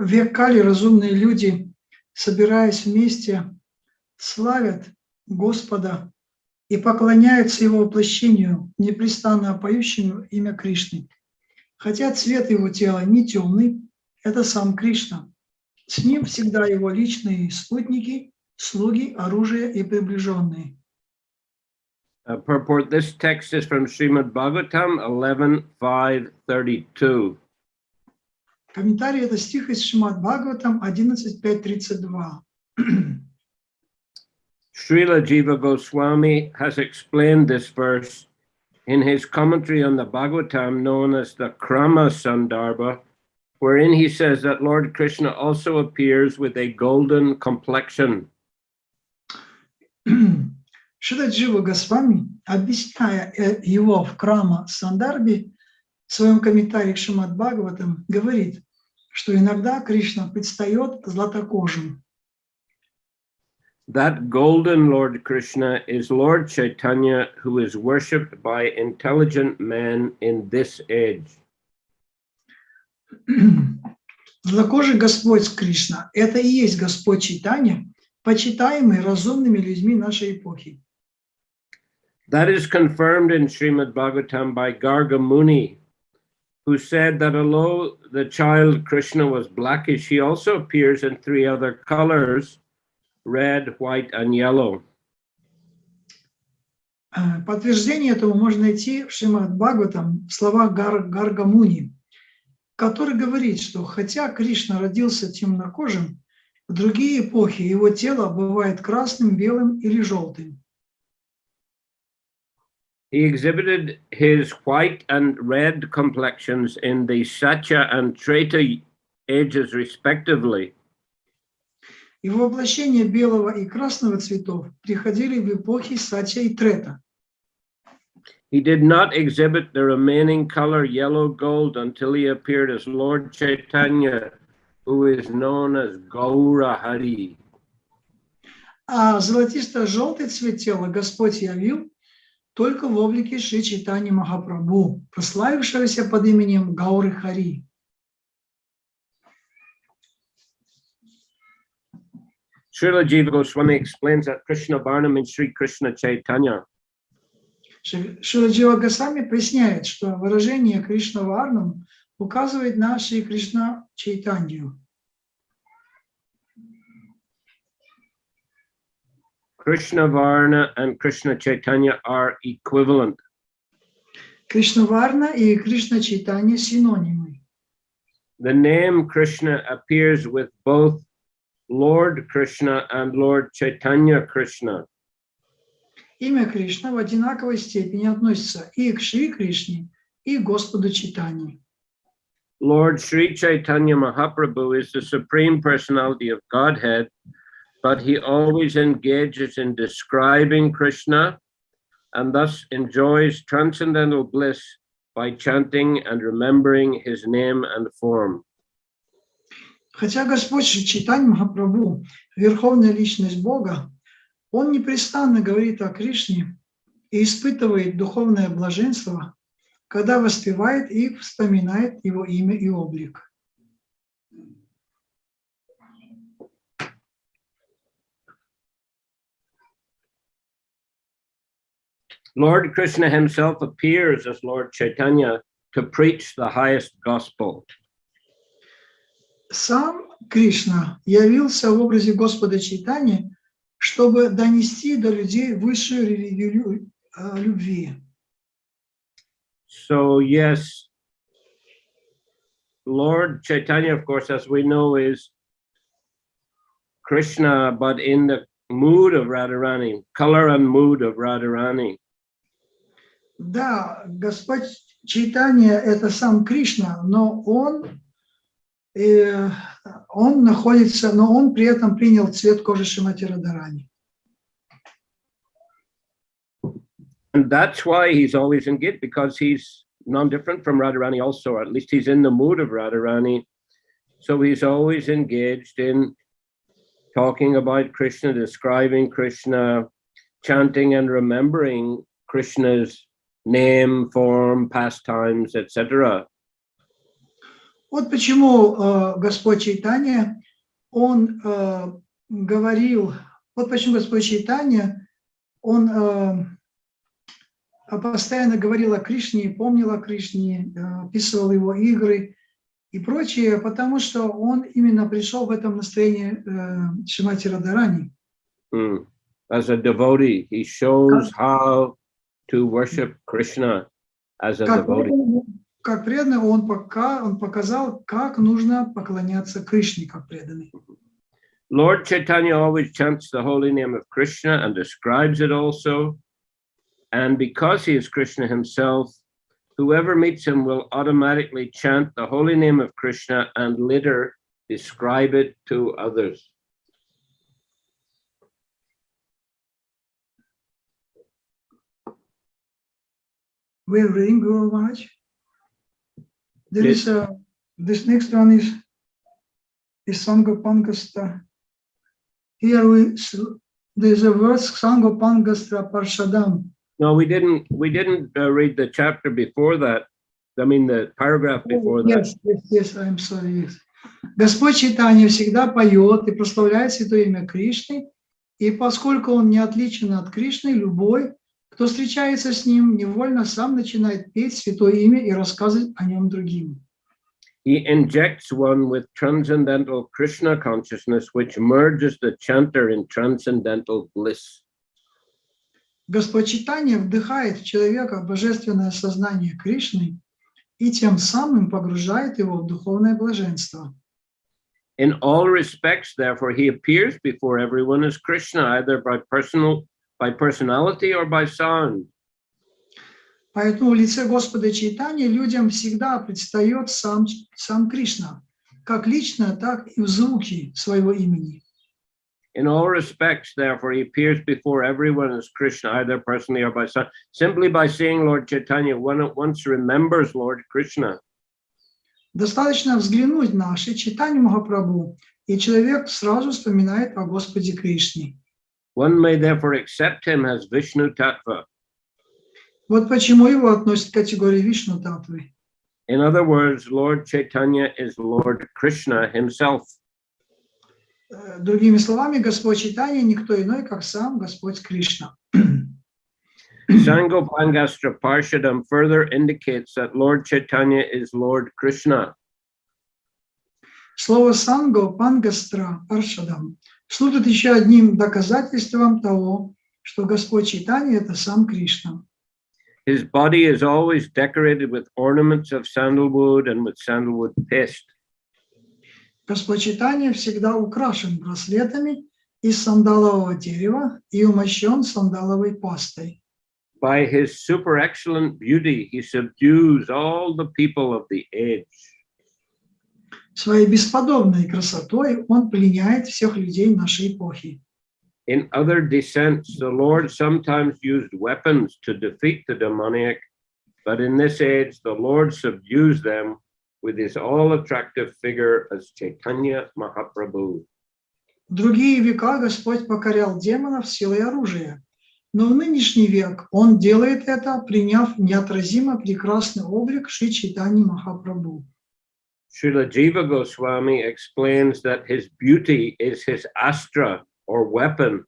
В век Кали разумные люди, собираясь вместе, славят Господа и поклоняются Его воплощению, непрестанно поющему имя Кришны. Хотя цвет его тела не темный, это сам Кришна. С ним всегда его личные спутники, слуги, оружие и приближенные. Purport: This text is from Srimad Bhagavatam 11:5-32. Комментарий — это стих из Шримад Бхагаватам 11.5.32. Srila Jiva Goswami has explained this verse in his commentary on the Bhagavatam known as the Krama Sandarbha, wherein he says that Lord Krishna also appears with a golden complexion. Шрила Джива Госвами, объясняя его в Крама Сандарбе, в своем комментарии к Шримад Бхагаватам, говорит, что иногда Кришна предстает златокожим. That golden Lord Krishna is Lord Chaitanya, who is worshipped by intelligent men in this age. Златокожий Господь Кришна – это и есть Господь Чайтанья, почитаемый разумными людьми нашей эпохи. That is confirmed in Srimad Bhagavatam by Garga Muni, who said that although the child Krishna was blackish, he also appears in 3 other colors: red, white, and yellow. Подтверждение этому можно найти в Шримад Бхагаватам в словах Гарга Муни, который говорит, что хотя Кришна родился темнокожим, в другие эпохи его тело бывает красным, белым или желтым. He exhibited his white and red complexions in the Satya and Treta ages respectively. Его воплощение белого и красного цветов приходили в эпохи Сатья и Трета. He did not exhibit the remaining color yellow gold until he appeared as Lord Chaitanya, who is known as Gaura Hari. А золотисто-желтый цвет тела Господь явил только в облике Шри Чайтаньи Махапрабху, прославившегося под именем Гауры Хари. Srila Jiva Goswami explains that Krishna Varna means Sri Krishna Chaitanya. Шрила Джива Госвами поясняет, что выражение Кришна Варнам указывает на Шри Кришна Чайтанью. Krishna Varna and Krishna Chaitanya are equivalent. Кришна Варна и Кришна Чайтанья синонимы. The name Krishna appears with both Lord Krishna and Lord Chaitanya Krishna. Имя Кришна в одинаковой степени относится и к Шри Кришне, и к Господу Чайтаньи. Lord Sri Chaitanya Mahaprabhu is the Supreme Personality of Godhead, but he always engages in describing Krishna and thus enjoys transcendental bliss by chanting and remembering his name and form. Хотя Господь Шри Чайтанья Махапрабху – верховная личность Бога, Он непрестанно говорит о Кришне и испытывает духовное блаженство, когда воспевает и вспоминает Его имя и облик. Lord Krishna himself appears as Lord Chaitanya to preach the highest gospel. Сам Кришна явился в образе Господа Чайтаньи, чтобы донести до людей высшую религию любви. So yes, Lord Chaitanya, of course, as we know, is Krishna, but in the mood of Radharani, color and mood of Radharani. Да, Господь Чайтанья – это сам Кришна, но он находится, но он при этом принял цвет кожи Шримати Радхарани. And that's why he's always engaged, because he's non-different from Radharani also, or at least he's in the mood of Radharani. So he's always engaged in talking about Krishna, describing Krishna, chanting and remembering Krishna's name, form, pastimes, etc. Вот почему Господь Чайтанья, он говорил, вот почему Господь Чайтанья, он постоянно говорил о Кришне, помнил о Кришне, описывал его игры и прочее, потому что он именно пришел в этом настроении Шримати Радхарани. As a devotee, he shows how to worship Krishna as a devotee. Как преданный, он показал, как нужно поклоняться Кришне, как преданный. Lord Chaitanya always chants the holy name of Krishna and describes it also. And because he is Krishna himself, whoever meets him will automatically chant the holy name of Krishna and later describe it to others. We're reading Guru Maharaj. There is this next one is Sangopangasta. Here there's a verse Sangopangastra Parshadam. No, we didn't read the chapter before that. I mean the paragraph before that. Yes, I'm sorry. Yes. Господь Чайтанья всегда поет и прославляет святое имя Кришны, и поскольку он не отличен от Кришны, любой, кто встречается с ним, невольно сам начинает петь святое имя и рассказывать о нем другим. He injects one with transcendental Krishna consciousness, which merges the chanter in transcendental bliss. Господь Чайтанья вдыхает в человека божественное сознание Кришны и тем самым погружает его в духовное блаженство. In all respects, therefore, he appears before everyone as Krishna, either by personality or by sound. Поэтому в лице Господа Чайтаньи людям всегда предстает сам Кришна, как лично, так и в звуке своего имени. In all respects, therefore, he appears before everyone as Krishna, either personally or by sound. Simply by seeing Lord Chaitanya, one at once remembers Lord Krishna. Достаточно взглянуть на Шри Чайтанью Махапрабху, и человек сразу вспоминает о Господе Кришне. One may therefore accept him as Vishnu Tattva. Вот почему его относят к категории Вишну Татвы. In other words, Lord Chaitanya is Lord Krishna himself. Другими словами, Господь Чайтанья никто иной, как сам Господь Кришна. Sangopangastra Parshadam further indicates that Lord Chaitanya is Lord Krishna. Слово «санго» пангастра паршадам служит еще одним доказательством того, что Господь Чайтанья – это сам Кришна. His body is always decorated with ornaments of sandalwood and with sandalwood paste. Господь Чайтанья всегда украшен браслетами из сандалового дерева и умощен сандаловой пастой. By his super excellent beauty, he subdues all the people of the age. Своей бесподобной красотой он пленяет всех людей нашей эпохи. In other descents, the Lord sometimes used weapons to defeat the demoniac, but in this age, the Lord subdues them with his all-attractive figure as Chaitanya Mahaprabhu. В другие века Господь покорял демонов силой оружия, но в нынешний век Он делает это, приняв неотразимо прекрасный облик Шри Чайтаньи Махапрабху. Srila Jiva Goswami explains that his beauty is his astra, or weapon,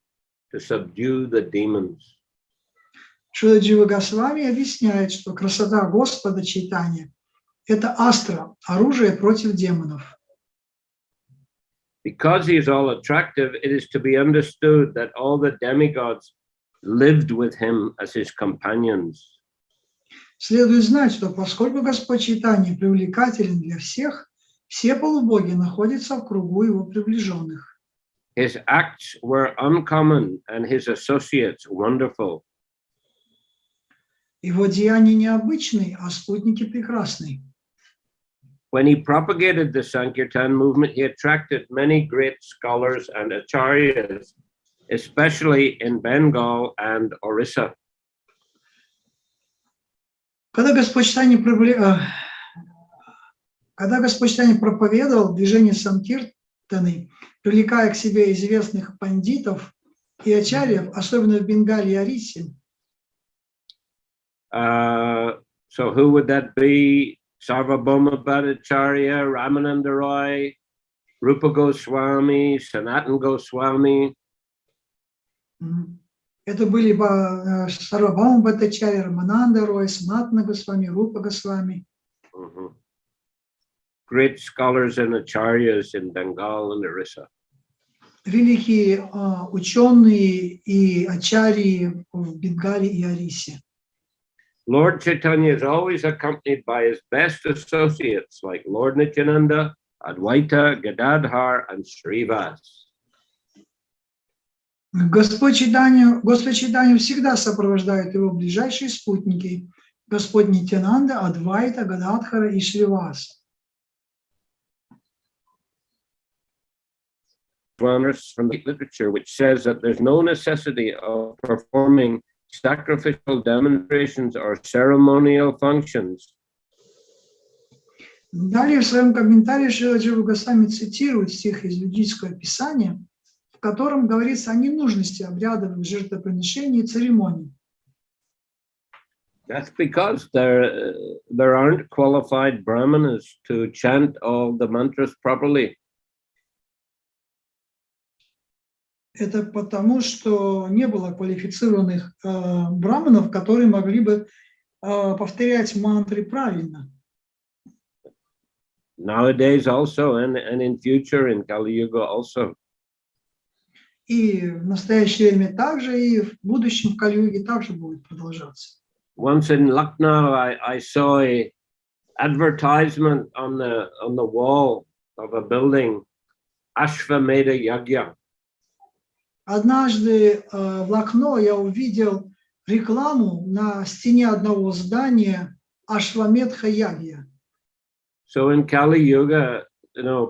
to subdue the demons. Шрила Джива Госвами объясняет, что красота Господа Чайтаньи – это астра, оружие против демонов. Because he is all attractive, it is to be understood that all the demigods lived with him as his companions. Следует знать, что поскольку Господь Чайтанья привлекателен для всех, все полубоги находятся в кругу его приближенных. His acts were uncommon and his associates wonderful. Его деяния необычные, а спутники прекрасны. When he propagated the Sankirtan movement, he attracted many great scholars and acharyas, especially in Bengal and Orissa. Когда Господь Чайтанья проповедовал движение Санкиртаны, привлекая к себе известных пандитов и ачарьев, особенно в Бенгале и Ориссе. So who would that be? Sarvabhauma Bhattacharya, Ramananda Roy, Rupa Goswami, Sanatan Goswami. Это были Сарвабхаума Бхаттачарья, Рамананда Рой, Санатана Госвами, Рупа Госвами. Great scholars and acharyas in Bengal and Orissa. Великие ученые и ачарьи в Бенгале и Орисе. Lord Chaitanya is always accompanied by his best associates like Lord Nityananda, Advaita, Gadadhar, and Srivas. Господь Чайтанью всегда сопровождают его ближайшие спутники, Господь Нитянанда, Адвайта, Гададхара и Шривас. From the literature, which says that there's no necessity of performing sacrificial demonstrations or ceremonial functions. Далее в своем комментарии Шрила Джива Госвами цитирует стих из ведического писания, в котором говорится о ненужности обрядов, жертвоприношений и церемоний. That's because there aren't qualified brahmanas to chant all the mantras properly. Это потому, что не было квалифицированных браманов, которые могли бы повторять мантры правильно. Nowadays also, and in future, in Kali Yuga also. И в настоящее время также, и в будущем в Кали-юге также будет продолжаться. Once in Lucknow, I saw a advertisement on the wall of a building, Ashvamedha Yagya. Однажды в Лакно я увидел рекламу на стене одного здания Ашвамедха Ягья. So in Kali Yuga,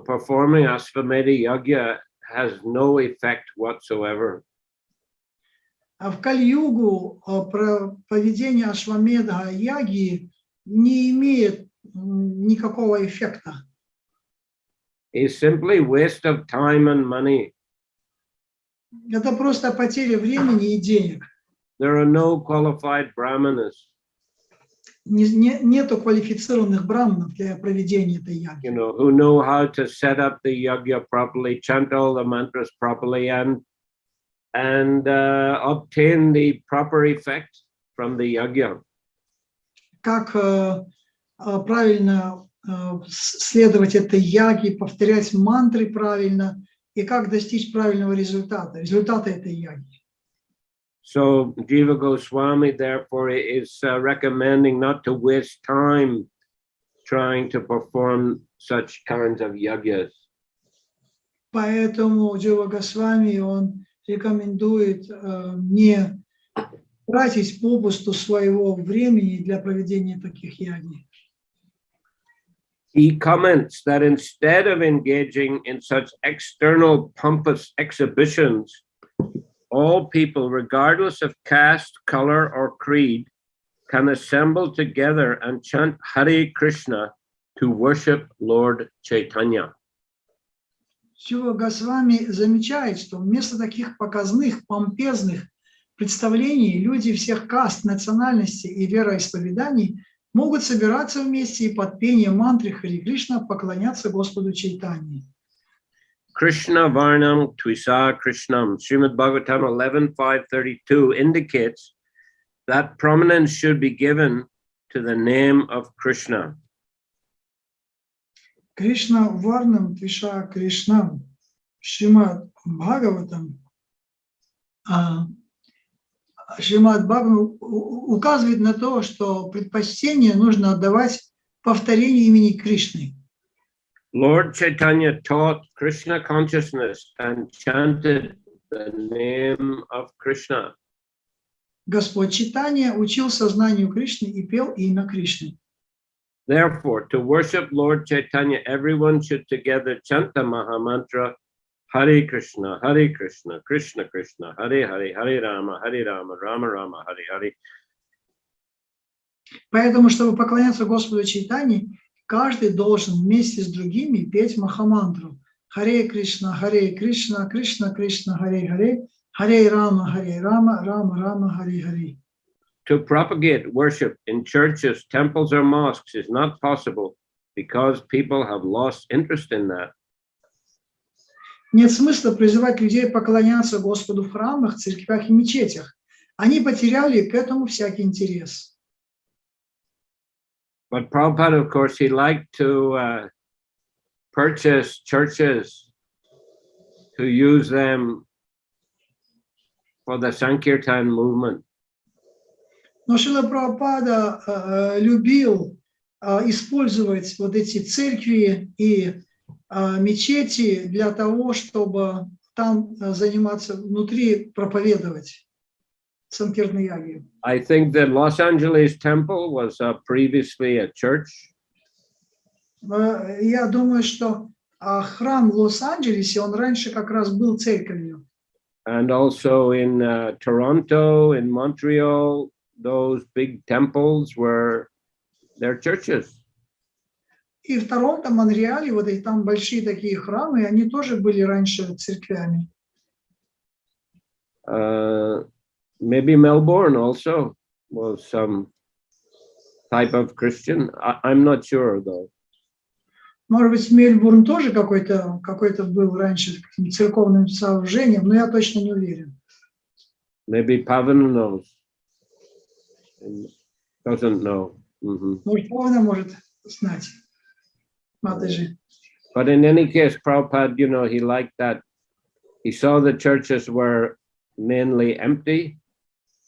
performing Ashvamedha Yagya has no effect whatsoever. А в Кали-югу поведение Ашвамедха Ягьи не имеет никакого эффекта. It's simply waste of time and money. Это просто потеря времени и денег. There are no qualified brahmanas. Нету квалифицированных браманов для проведения этой ягьи. Who know how to set up the yagya properly, chant all the mantras properly, and obtain the proper effect from the yagya. Как правильно следовать этой ягье, повторять мантры правильно, и как достичь правильного результата этой ягьи. So Jiva Goswami therefore is recommending not to waste time trying to perform such kinds of yagyas. Поэтому Джива Госвами он рекомендует не тратить попусту своего времени для проведения таких ягий. He comments that instead of engaging in such external pompous exhibitions, all people, regardless of caste, color, or creed, can assemble together and chant Hare Krishna to worship Lord Chaitanya. Джива Госвами замечает, что вместо таких показных, помпезных представлений люди всех каст, национальностей и вероисповеданий могут собираться вместе и под пение мантры Харе Кришна поклоняться Господу Чайтаньи. Krishna Varnam Tvisa Krishnam, Srimad Bhagavatam 11.532 indicates that prominence should be given to the name of Krishna. Кришна Варнам Твиша Кришнам, Шримад Бхагаватам, Шримад Бхагаватам указывает на то, что предпочтение нужно отдавать повторению имени Кришны. Lord Chaitanya taught Krishna consciousness and chanted the name of Krishna. Господь Чайтанья учил сознанию Кришны и пел имя Кришны. Therefore, to worship Lord Chaitanya, everyone should together chant the Mahamantra Hare Krishna, Krishna Krishna, Hare Hare, Hare Rama, Rama Rama, Hare Hare. Поэтому, чтобы поклоняться Господу Чайтанье, каждый должен вместе с другими петь Махамантру Харе Кришна, Кришна Кришна, Харе Харе, Харе Рама, Рама Рама, Харе Харе. to propagate worship in churches, temples, or mosques is not possible because people have lost interest in that. Нет смысла призывать людей поклоняться Господу в храмах, церквях и мечетях. Они потеряли к этому всякий интерес. But Prabhupada, of course, he liked to purchase churches to use them for the Sankirtan movement. Но Шрила Прабхупада любил использовать вот эти церкви и мечети для того, чтобы там заниматься, внутри проповедовать санкиртной ягьи. I think that Los Angeles temple was previously a church. Я думаю, что храм в Лос-Анджелесе, он раньше как раз был церковью. And also in Toronto, in Montreal, those big temples were their churches. И в Торонто, Монреале, вот и там большие такие храмы, они тоже были раньше церквями. Maybe Melbourne also was some type of Christian. I'm not sure though. Может быть, Мельбурн тоже какой-то был раньше церковным сооружением, но я точно не уверен. Maybe Pavan knows. Doesn't know. Может, Павна может знать. Матаджи. But in any case, Prabhupada, you know, he liked that. He saw the churches were mainly empty.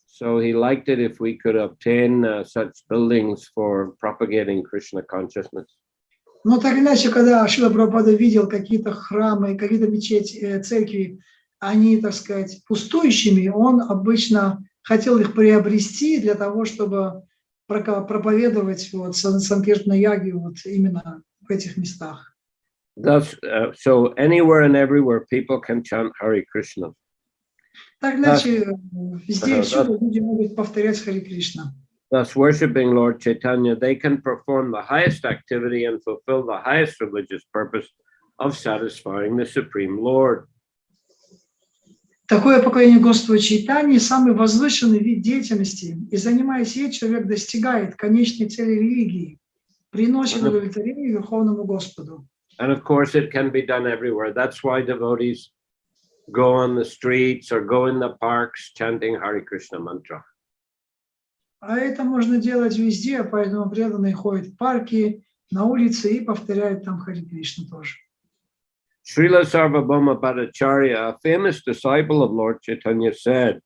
So he liked it if we could obtain such buildings for propagating Krishna consciousness. Но так или иначе, когда Шрила Прабхупада видел какие-то храмы, какие-то мечети, церкви, они, так сказать, пустующими, он обычно хотел их приобрести для того, чтобы проповедовать вот санкиртную ягью вот именно в этих местах. Thus, so anywhere and everywhere people can chant Hare Krishna. Так иначе, везде и всюду люди могут повторять Харе Кришна. Thus, worshipping Lord Chaitanya, they can perform the highest activity and fulfill the highest religious purpose of satisfying the Supreme Lord. Такое поклонение Господу Чайтаньи – самый возвышенный вид деятельности, и, занимаясь ей, человек достигает конечной цели религии, приносит удовлетворение Верховному Господу. And of course, it can be done everywhere. That's why devotees go on the streets or go in the parks chanting Hare Krishna mantra. А это можно делать везде, поэтому преданные ходят в парки, на улице и повторяют там Харе Кришна тоже. Srila Sarvabhauma Bhattacharya, a famous disciple of Lord Chaitanya, said,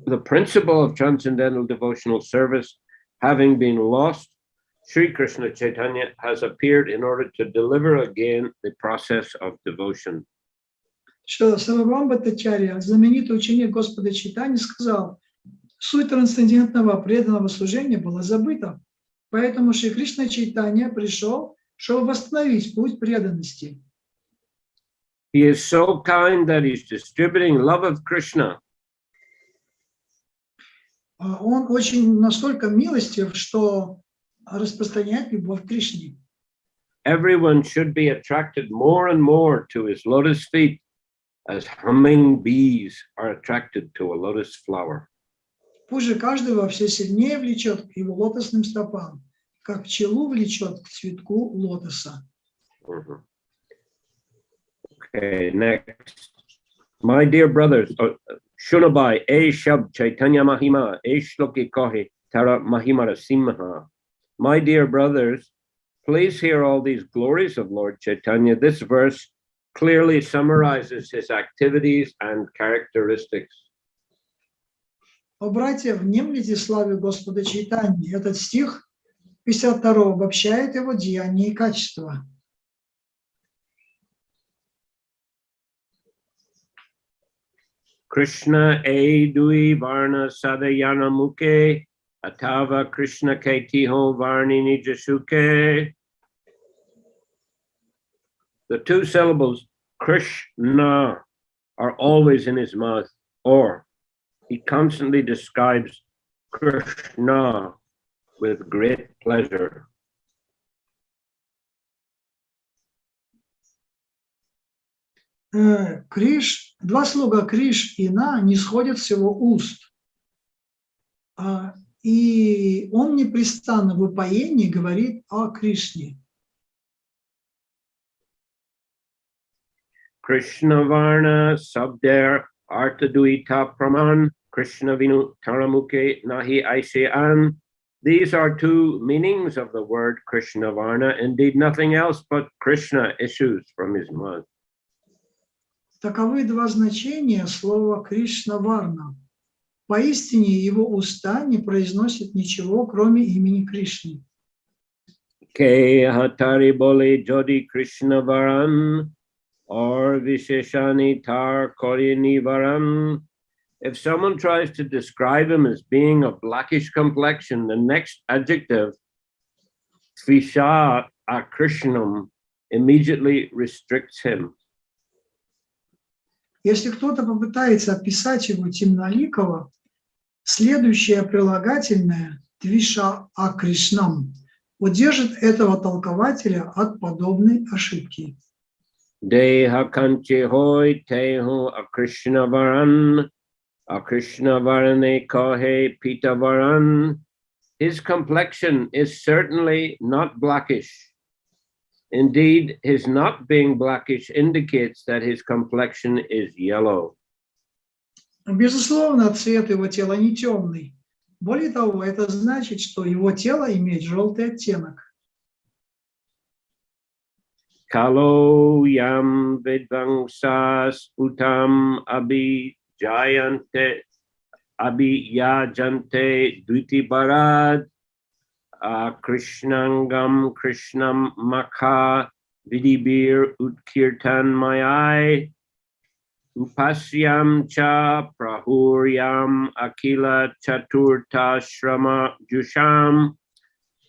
the principle of transcendental devotional service having been lost, Sri Krishna Chaitanya has appeared in order to deliver again the process of devotion. Что Сарвабхаума Бхаттачарья, знаменитый ученик Господа Чайтаньи, сказал, суть трансцендентного преданного служения была забыта, поэтому Шри Кришна Чайтанья пришел, чтобы восстановить путь преданности. He is so kind that he's distributing love of Krishna. Он очень настолько милостив, что распространяет любовь к Кришне. Everyone should be attracted more and more to his lotus feet, as humming bees are attracted to a lotus flower. Пусть же каждого все сильнее влечет к его лотосным стопам, как пчелу влечет к цветку лотоса. Okay, next. My dear brothers, Shunabai, Shab Chaitanya Mahima, Shloki Kohi, Tara Mahimara Simha. My dear brothers, please hear all these glories of Lord Chaitanya. This verse clearly summarizes his activities and characteristics. О, братья, внемлите славе Господа Чайтаньи. Этот стих 52 обобщает его деяния и качества. Krishna Dui Varna Sadayana Mukhe Atava Krishna Kaitiho Varnini Jasuke. The two syllables Krishna are always in his mouth, or he constantly describes Krishna with great pleasure. Два слога Криш и На не сходят с его уст. и он непрестанно в упоении говорит о Кришне. Krishna Varna Sabder Artaduita Praman Krishna Vinu Taramuke Nahi Aise An. These are two meanings of the word Krishna Varna. Indeed, nothing else but Krishna issues from his mouth. Таковы два значения слова Кришна Варна. Поистине его уста не произносят ничего, кроме имени Кришны. Ke hatari bole jodi Krishna Varan or Visheshani tar korini Varan. If someone tries to describe him as being of blackish complexion, the next adjective, Tvisha Akrishnam, immediately restricts him. Если кто-то попытается описать его темноликого, следующее прилагательное «твиша акришнам» удержит этого толкователя от подобной ошибки. Deha kanche hoy tehu Akrishna Varan, Akrishna Varane kohe Pita Varan. His complexion is certainly not blackish. Indeed, his not being blackish indicates that his complexion is yellow. Безусловно, цвет его тела не темный. Более того, это значит, что его тело имеет желтый оттенок. Kalo yam vidvangsas utam abhijayante abhiyajante duti barad Krishnangam Krishnam Makha Vidibir Utkirtan Mayai Upasyam Cha Prahuryam Akila Chaturta Shrama Jusham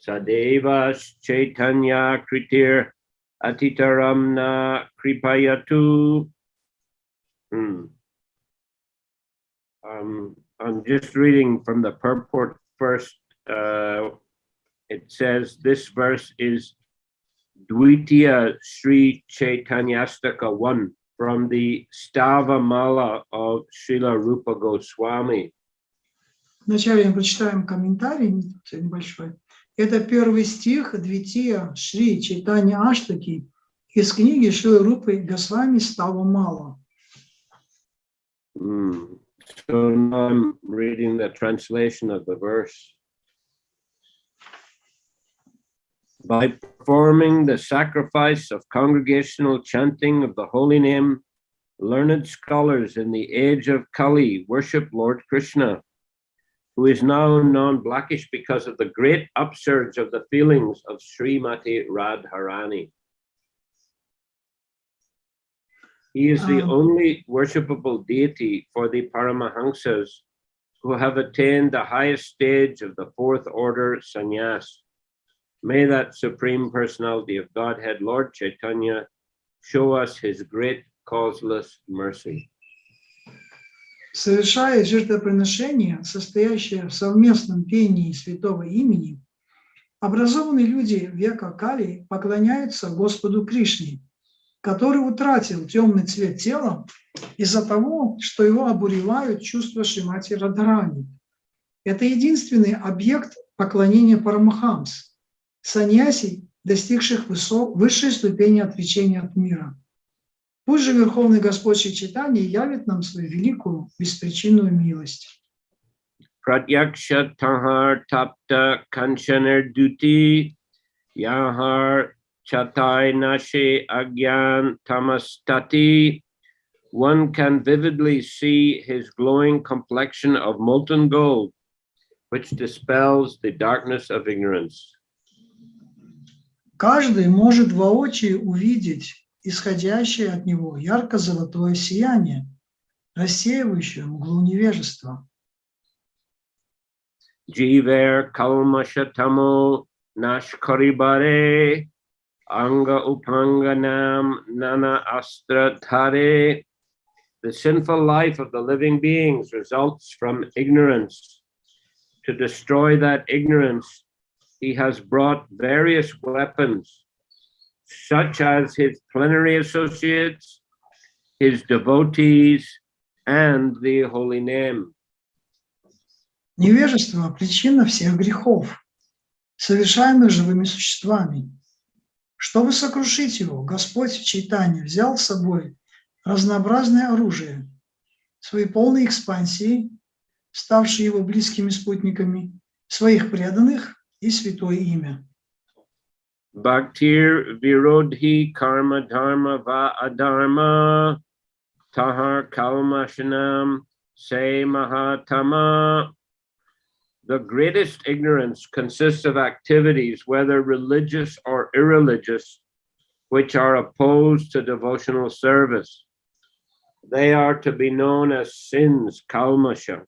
Sadevas Chaitanya Kritir Atitaramna Kripayatu. I'm just reading from the purport first. It says this verse is Dvitiya Sri Chaitanyastaka 1 from the Stava Mala of Srila Rupa Goswami. Вначале мы прочитаем комментарий небольшой. Это первый стих Двития Шри Чайтанья Аштаки из книги Шрилы Рупы Госвами Става Мала. So now I'm reading the translation of the verse. By performing the sacrifice of congregational chanting of the holy name, learned scholars in the age of Kali worship Lord Krishna, who is now non-blackish because of the great upsurge of the feelings of Srimati Radharani. He is the only worshipable deity for the Paramahamsas who have attained the highest stage of the fourth order sannyas. May that Supreme Personality of Godhead, Lord Chaitanya, show us his great causeless mercy. Совершая жертвоприношение, состоящее в совместном пении святого имени, образованные люди века Кали поклоняются Господу Кришне, который утратил темный цвет тела из-за того, что его обуревают чувства Шримати Радхарани. Это единственный объект поклонения Парамахамс, саньяси, достигших высшей ступени отречения от мира. Пусть же Верховный Господь Шри Чайтанья явит нам свою великую беспричинную милость. Pratyaksha tahar tapta kanshaner duti yahar chatai nashe agyan tamastati. One can vividly see his glowing complexion of molten gold, which dispels the darkness of ignorance. Каждый может воочию увидеть исходящее от него ярко-золотое сияние, рассеивающее мглу невежества. Jiver kalmashatamo nashkaribare anga upanganam nana astra thare. The sinful life of the living beings results from ignorance. To destroy that ignorance, he has brought various weapons, such as his plenary associates, his devotees, and the holy name. Невежество – причина всех грехов, совершаемых живыми существами. Чтобы сокрушить его, Господь в Чайтанье взял с собой разнообразное оружие, свои полные экспансии, ставшие его близкими спутниками, своих преданных и святое имя. Bhaktir virodhi karma dharma va adharma tahar kalmashanam se mahatama. The greatest ignorance consists of activities, whether religious or irreligious, which are opposed to devotional service. They are to be known as sins, kalmasha.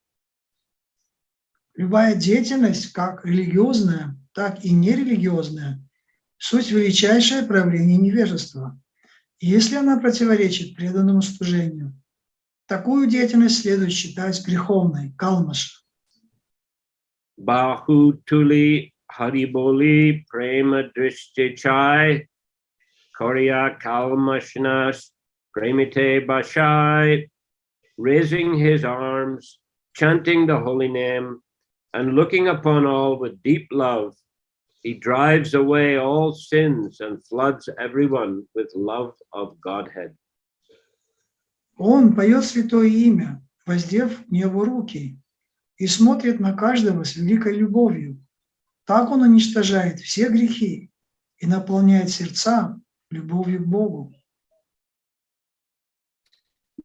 Любая деятельность, как религиозная, так и нерелигиозная, суть величайшее проявление невежества. И если она противоречит преданному служению, такую деятельность следует считать греховной, калмаша. Bahu tuli hariboli prema drishtichai korya kalmashnas premite bashai. Raising his arms, chanting the holy name, and looking upon all with deep love, he drives away all sins and floods everyone with love of Godhead. Он поет святое имя, воздев к небу руки, и смотрит на каждого с великой любовью. Так он уничтожает все грехи и наполняет сердца любовью к Богу.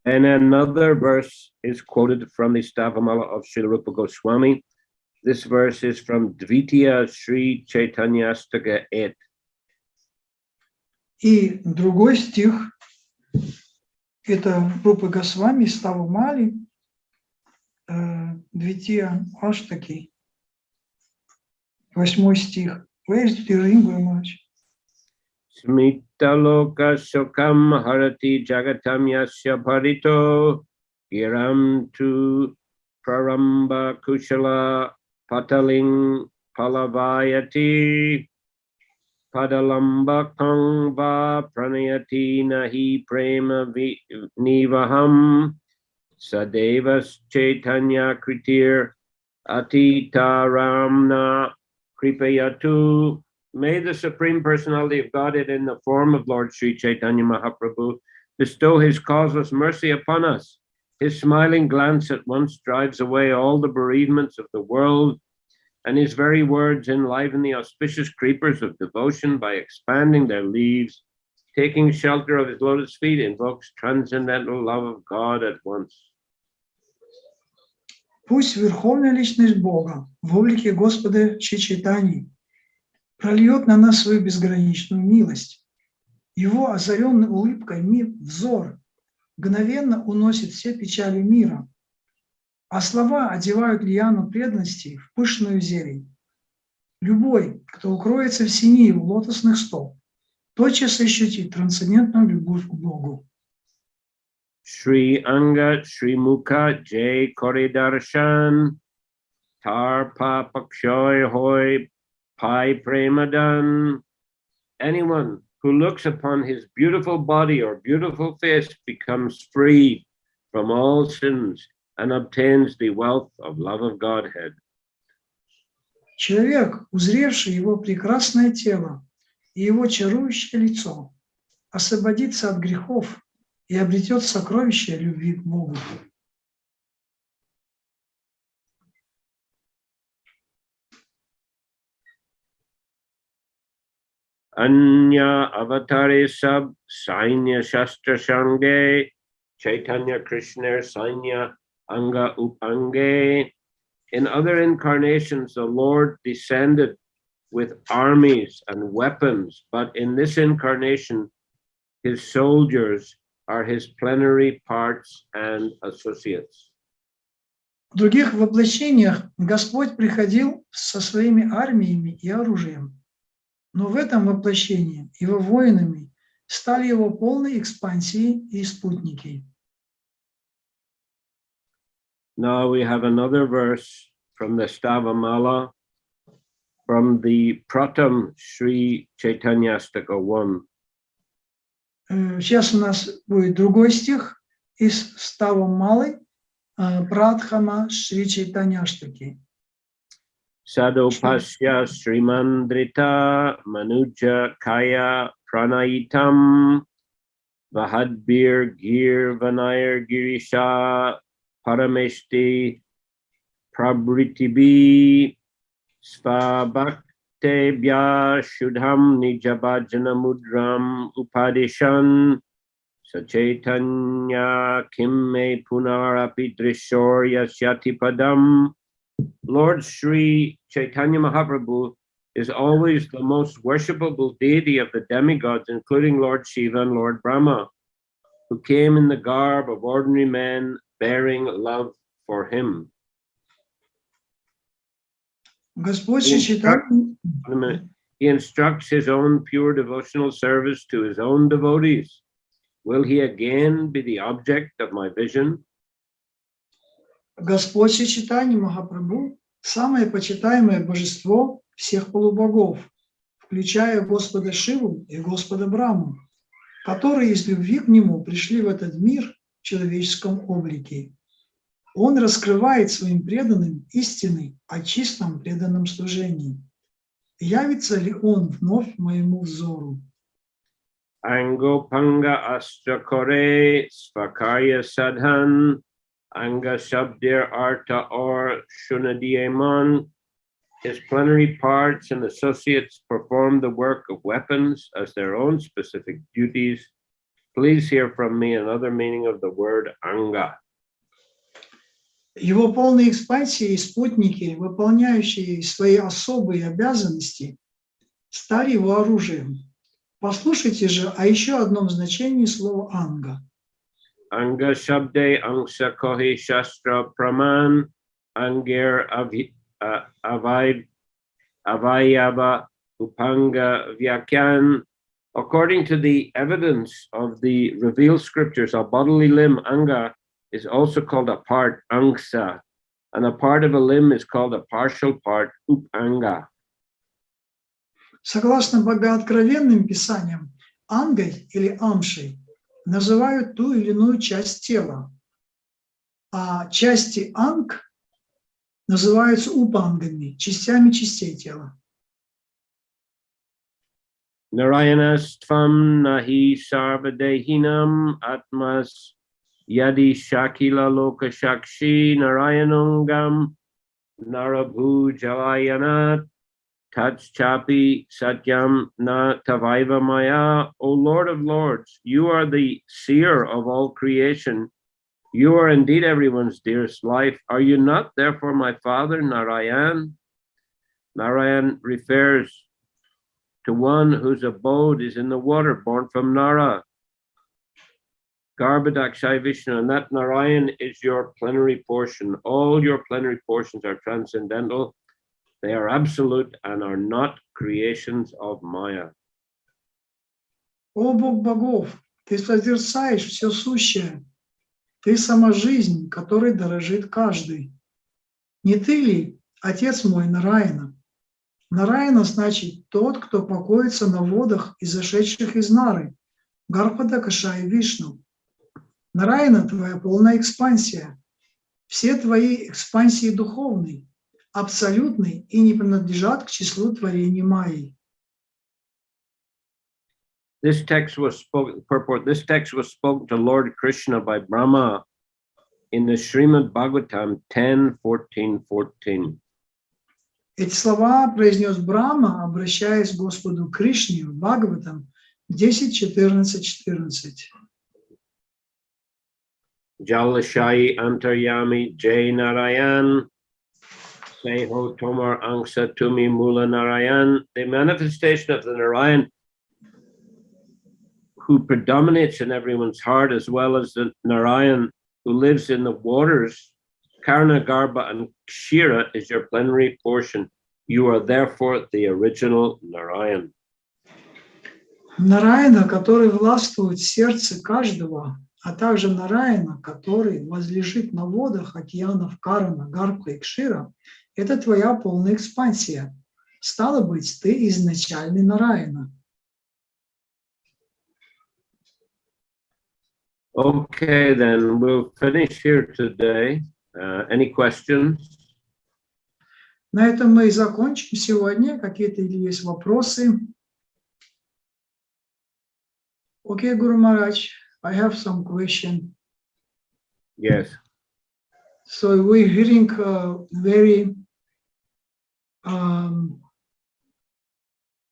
And another verse is quoted from the Stavamala of Srila Rupa Goswami. This verse is from Dvitiya Sri Chaitanyastaka 8. И другой стих, это Рупы Госвами, Ставамали, Двития Аштаки, 8 стих. Where's the reading, Guru Maharaj? Smitaloka Sokam Harati Jagatam Yasya Parito Giram tu Praramba Kushala Pataling Palavayati Padalamba Kangva Pranayati Nahi Prema Nivaham Sadevas Chaitanya Kritir Atita Ramna Kripayatu. May the Supreme Personality of Godhead in the form of Lord Sri Chaitanya Mahaprabhu bestow his causeless mercy upon us. His smiling glance at once drives away all the bereavements of the world, and his very words enliven the auspicious creepers of devotion by expanding their leaves. Taking shelter of his lotus feet invokes transcendental love of God at once. Пусть Верховная Личность Бога в облике Господа Шри Чайтаньи прольет на нас свою безграничную милость. Его озаренный улыбкой взор мгновенно уносит все печали мира, а слова одевают лиану преданности в пышную зелень. Любой, кто укроется в синии его лотосных стоп, тотчас ощутит трансцендентную любовь к Богу. Shri Anga Shri Mukha Jai Koridarshan Tar Pa Pakshoy Hoy Pai Premadan. Anyone who looks upon his beautiful body or beautiful face becomes free from all sins and obtains the wealth of love of Godhead. Человек, узревший его прекрасное тело и его чарующее лицо, освободится от грехов и обретет сокровище любви к Богу. Anya avatare sab sainya shastra shange Chaitanya Krishna sainya anga upange. In other incarnations, the Lord descended with armies and weapons, but in this incarnation, his soldiers are his plenary parts and associates. В других воплощениях Господь приходил со своими армиями и оружием, но в этом воплощении его воинами стали его полной экспансии и спутники. Now we have another verse from the Stavamala from the Pratam Sri Chaitanyastaka 1. Сейчас у нас будет другой стих из Ставамалы Прадхама Шри Чайтаньяштаки, Sadopasya Srimandrita Manuja Kaya Pranayitam Vahadbir Gir Vanayar Girisha Parameshti Prabritibi Svabhaktebhya Shudham Nijabhajana Mudram Upadishan Sachaitanya Kimme Punarapi Drishor Yasyati Padam. Lord Sri Chaitanya Mahaprabhu is always the most worshipable deity of the demigods, including Lord Shiva and Lord Brahma, who came in the garb of ordinary men bearing love for him. He instructs his own pure devotional service to his own devotees. Will he again be the object of my vision? Господь Чайтанья Махапрабху – самое почитаемое божество всех полубогов, включая Господа Шиву и Господа Брахму, которые из любви к Нему пришли в этот мир в человеческом облике. Он раскрывает своим преданным истины о чистом преданном служении. Явится ли Он вновь моему взору? Angopanga Astrakore Svakarya Sadhan Anga Shabdir Arta or Shunadieman. His plenary parts and associates perform the work of weapons as their own specific duties. Please hear from me another meaning of the word Anga. Его полные экспансии и спутники, выполняющие свои особые обязанности, стали его оружием. Послушайте же о еще одном значении слова «анга». Anga Shabde Angsa Kohi Shastra Praman Angir Avayava Upanga Vyakyan. According to the evidence of the revealed scriptures, a bodily limb, Anga, is also called a part, Angsa, and a part of a limb is called a partial part, Upanga. Согласно богооткровенным писаниям, ангой или амшей называют ту или иную часть тела, а части анг называются упангами, частями частей тела. Narayanastvam nahi sarvadehinam atmas yadi shakila loka shakshi narayanungam narabhu jalayanat Tatchapi Satyam Na Tavaiva Maya. O Lord of Lords, you are the seer of all creation. You are indeed everyone's dearest life. Are you not therefore my father, Narayan? Narayan refers to one whose abode is in the water, born from Nara. Garbhadakshay Vishnu, and that Narayan is your plenary portion. All your plenary portions are transcendental. They are absolute and are not creations of Maya. О Бог богов, ты созерцаешь все сущее. Ты сама жизнь, которой дорожит каждый. Не ты ли, отец мой, Нараяна? Нараяна значит тот, кто покоится на водах, изошедших из Нары, Гарбхадакшай Вишну. Нараяна твоя полная экспансия. Все твои экспансии духовные, абсолютный и не принадлежат к числу творений Майи. This text was spoken to Lord Krishna by Brahma in the Srimad Bhagavatam 10:14-14. Эти слова произнес Брахма, обращаясь к Господу Кришне в Бхагаватам 10:14-14. Jalashayi Antaryami Jai Narayan Seho Tomar Angsa Tumi Mula Narayan. The manifestation of the Narayan who predominates in everyone's heart, as well as the Narayan who lives in the waters, Karna, Garbha, and Kshira, is your plenary portion. You are therefore the original Narayan. Нараяна, который властвует в сердце каждого, а также Нараяна, который возлежит на водах океанов Карна, Гарбха и Кшира, это твоя полная экспансия. Стало быть, ты изначальный Нараяна. Okay, then we'll finish here today. Any questions? На этом мы и закончим сегодня. Какие-то или есть вопросы? Okay, Guru Maharaj, I have some question. Yes. So we're hearing very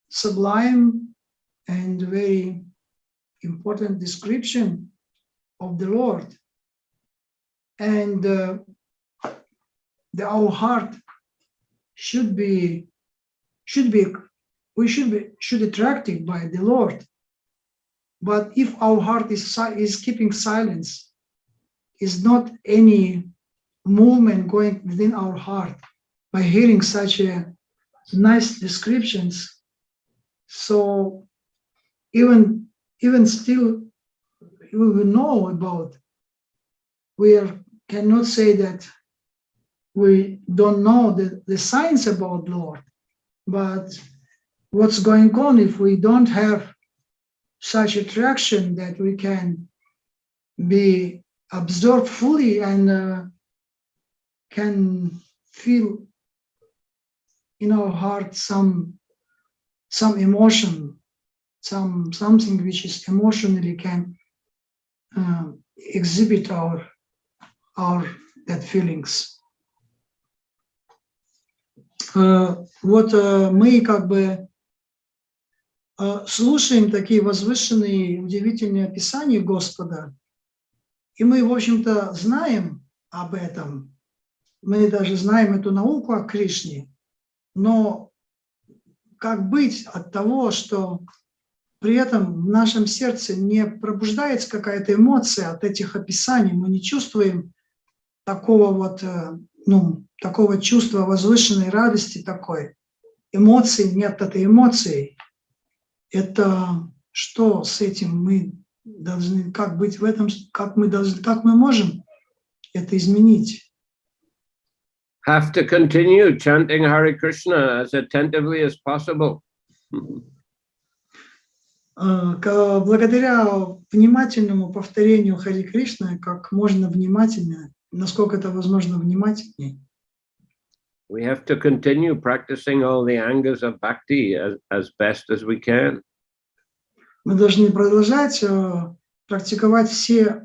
sublime and very important description of the Lord, and our heart should be attracted by the Lord. But if our heart is keeping silence, is not any movement going within our heart by hearing such a nice descriptions, so even still we will know about, we cannot say that we don't know the science about the Lord, but what's going on if we don't have such attraction that we can be absorbed fully and can feel in our heart some emotion, something which is emotionally can exhibit our that feelings. Вот мы как бы слушаем такие возвышенные, удивительные описания Господа, и мы, в общем-то, знаем об этом, мы даже знаем эту науку о Кришне, но как быть от того, что при этом в нашем сердце не пробуждается какая-то эмоция от этих описаний, мы не чувствуем такого вот, такого чувства возвышенной радости такой, эмоций, нет этой эмоции. Это что с этим мы должны, как быть в этом, как мы можем это изменить? Have to continue chanting Hare Krishna as attentively as possible. Благодаря внимательному повторению Харе Кришны, как можно внимательнее, насколько это возможно внимательнее. We have to continue practicing all the angas of bhakti as best as we can. Мы должны продолжать практиковать все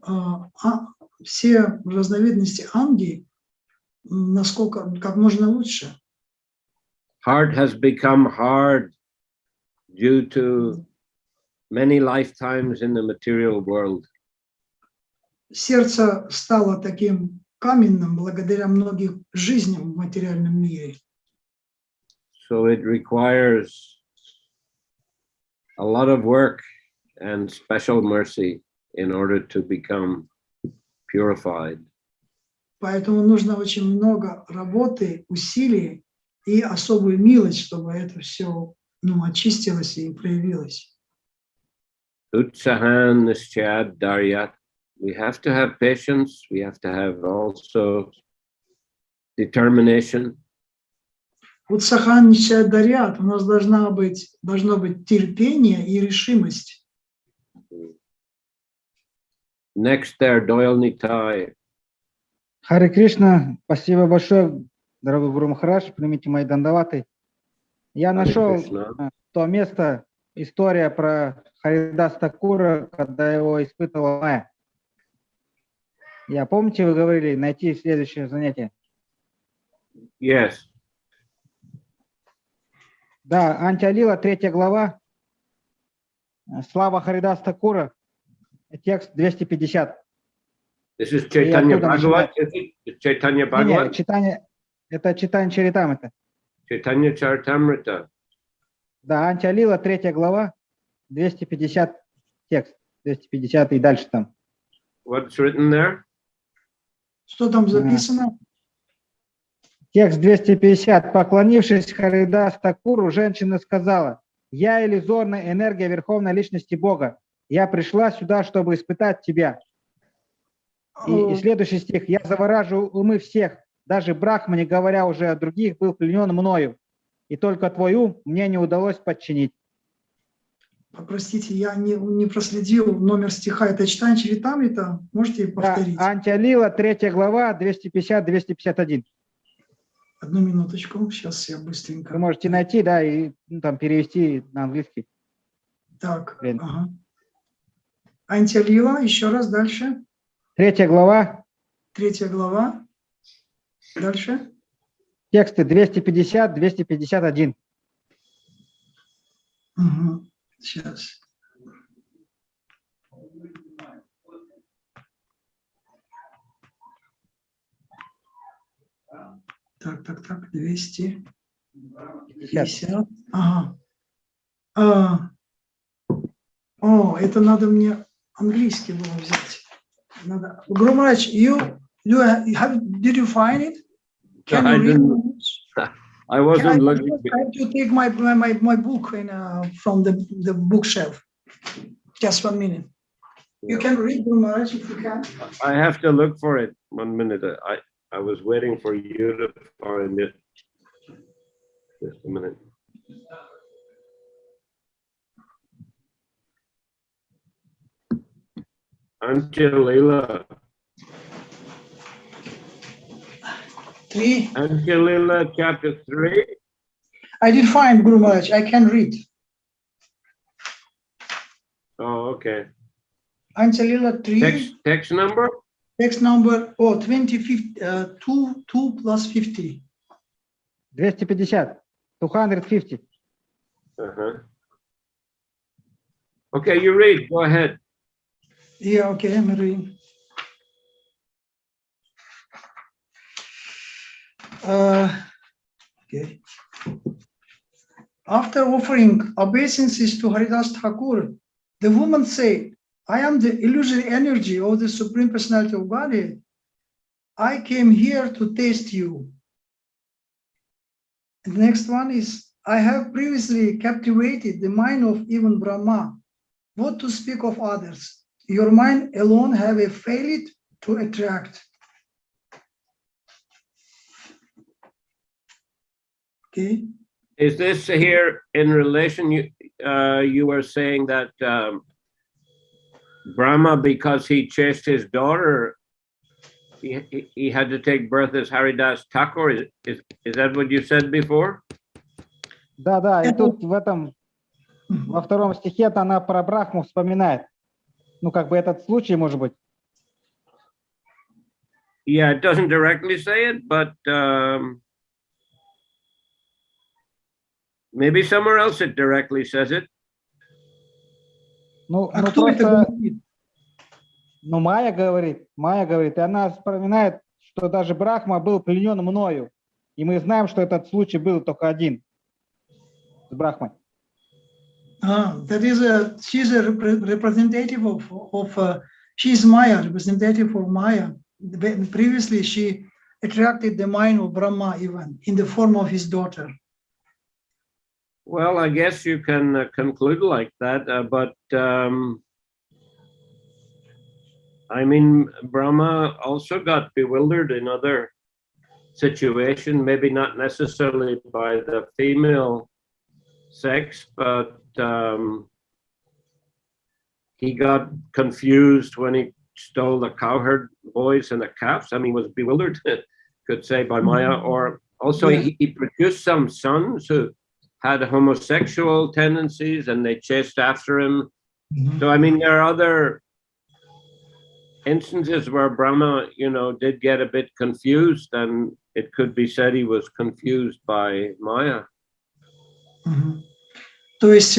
разновидности анги, насколько, как можно лучше. Heart has become hard due to many lifetimes in the material world. Сердце стало таким каменным благодаря многим жизням в материальном мире. So it requires a lot of work and special mercy in order to become purified. Поэтому нужно очень много работы, усилий и особую милость, чтобы это все очистилось и проявилось. Utsahan nischad daryat. We have to have patience. We have to have also determination. Утсахан ничад дарят. У нас должно быть терпение и решимость. Next there, Doyle Nitai. Харе Кришна, спасибо большое, дорогой Гуру Махарадж, примите мои дандаваты. Я нашел то место, история про Харидаса Такура, когда его испытывала Майя. Помните, вы говорили, найти следующее занятие? Yes. Да, Ади-лила, 3 глава, слава Харидаса Такура, текст 250. This is Chaitanya Bhagavat, is it? Chaitanya Bhagavat? Это читание Чаритамрита. Chaitanya Charitamrita. Да, Ади-лила, 3 глава, 250 текст, 250 и дальше там. What's written there? Что там записано? Текст 250. Поклонившись Харидасу Такуру, женщина сказала: «Я иллюзорная энергия Верховной Личности Бога. Я пришла сюда, чтобы испытать тебя». И следующий стих. «Я завораживаю умы всех. Даже Брахма, не говоря уже о других, был пленен мною. И только твой ум мне не удалось подчинить». Простите, я не проследил номер стиха. Это читание Чаритамрита? Можете повторить? Да, Ади-лила, 3 глава, 250-251. Одну минуточку, сейчас я Вы быстренько. можете найти, да, и там перевести на английский. Так, Блин. ага. Антилила, еще раз дальше. 3 глава, 3 глава. Дальше. тексты 250, 251. Угу. Сейчас. Так, 250. Ага. О, это надо мне английский было взять. Надо. Громач, did you find it? Can you read it? I wasn't looking. I have to take my book from the bookshelf. Just 1 minute. You can read, Gurmaharaj, if you can. I have to look for it. 1 minute. I was waiting for you to find it. Just a minute. Audi-lila. 3. Audi-lila chapter 3. I did find, Guru Maharaj. I can read. Oh, okay. Anta-lila 3. Text number? Text number 2 plus 50. 250. 250. Uh-huh. Okay, you read. Go ahead. Yeah, okay, I'm reading. Okay. After offering obeisances to Haridas Thakur, the woman said, I am the illusory energy of the Supreme Personality of Godhead. I came here to taste you. And the next one is, I have previously captivated the mind of even Brahma. What to speak of others? Your mind alone have failed to attract. Okay. Is this here in relation? You were saying that Brahma, because he chased his daughter, he had to take birth as Haridas Thakur. Is that what you said before? Да, и тут во 2 стихе она про Брахму вспоминает. Ну, как бы этот случай, может быть. Yeah, it doesn't directly say it, but maybe somewhere else it directly says it. Ну кто просто, это говорит? ну, Майя говорит, и она вспоминает, что даже Брахма был пленен мною. И мы знаем, что этот случай был только один с Брахмой. That is she's a representative of she's Maya, representative of Maya. Previously, she attracted the mind of Brahma even in the form of his daughter. Well, I guess you can conclude like that, but I mean, Brahma also got bewildered in other situations, maybe not necessarily by the female sex, but he got confused when he stole the cowherd boys and the calves. I mean, he was bewildered, could say, by Maya. Or also he produced some sons who had homosexual tendencies and they chased after him. So, I mean, there are other instances where Brahma, did get a bit confused, and it could be said he was confused by Maya. То есть,